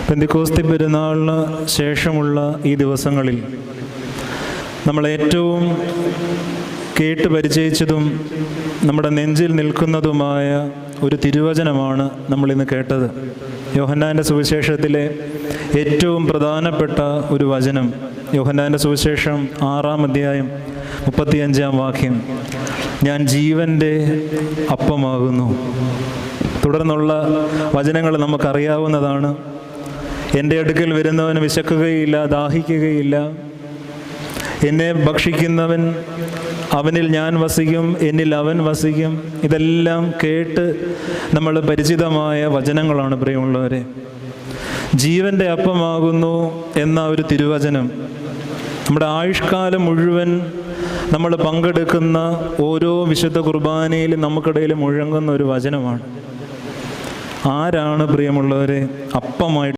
പെന്തിക്കോസ്തി പെരുന്നാളിന് ശേഷമുള്ള ഈ ദിവസങ്ങളിൽ നമ്മൾ ഏറ്റവും കേട്ട് പരിചയിച്ചതും നമ്മുടെ നെഞ്ചിൽ നിൽക്കുന്നതുമായ ഒരു തിരുവചനമാണ് നമ്മളിന്ന് കേട്ടത്. യോഹന്നാൻ്റെ സുവിശേഷത്തിലെ ഏറ്റവും പ്രധാനപ്പെട്ട ഒരു വചനം, യോഹന്നാൻ്റെ സുവിശേഷം 6-ാം അധ്യായം 35-ാം വാക്യം, ഞാൻ ജീവൻ്റെ അപ്പമാകുന്നു. തുടർന്നുള്ള വചനങ്ങൾ നമുക്കറിയാവുന്നതാണ്. എൻ്റെ അടുക്കൽ വരുന്നവന് വിശക്കുകയില്ല, ദാഹിക്കുകയില്ല. എന്നെ ഭക്ഷിക്കുന്നവൻ, അവനിൽ ഞാൻ വസിക്കും, എന്നിൽ അവൻ വസിക്കും. ഇതെല്ലാം കേട്ട് നമ്മൾ പരിചിതമായ വചനങ്ങളാണ് പ്രിയമുള്ളവരെ. ജീവൻ്റെ അപ്പമാകുന്നു എന്ന ഒരു തിരുവചനം നമ്മുടെ ആയുഷ്കാലം മുഴുവൻ നമ്മൾ പങ്കെടുക്കുന്ന ഓരോ വിശുദ്ധ കുർബാനയിലും നമുക്കിടയിൽ മുഴങ്ങുന്ന ഒരു വചനമാണ്. ആരാണ് പ്രിയമുള്ളവരെ അപ്പമായിട്ട്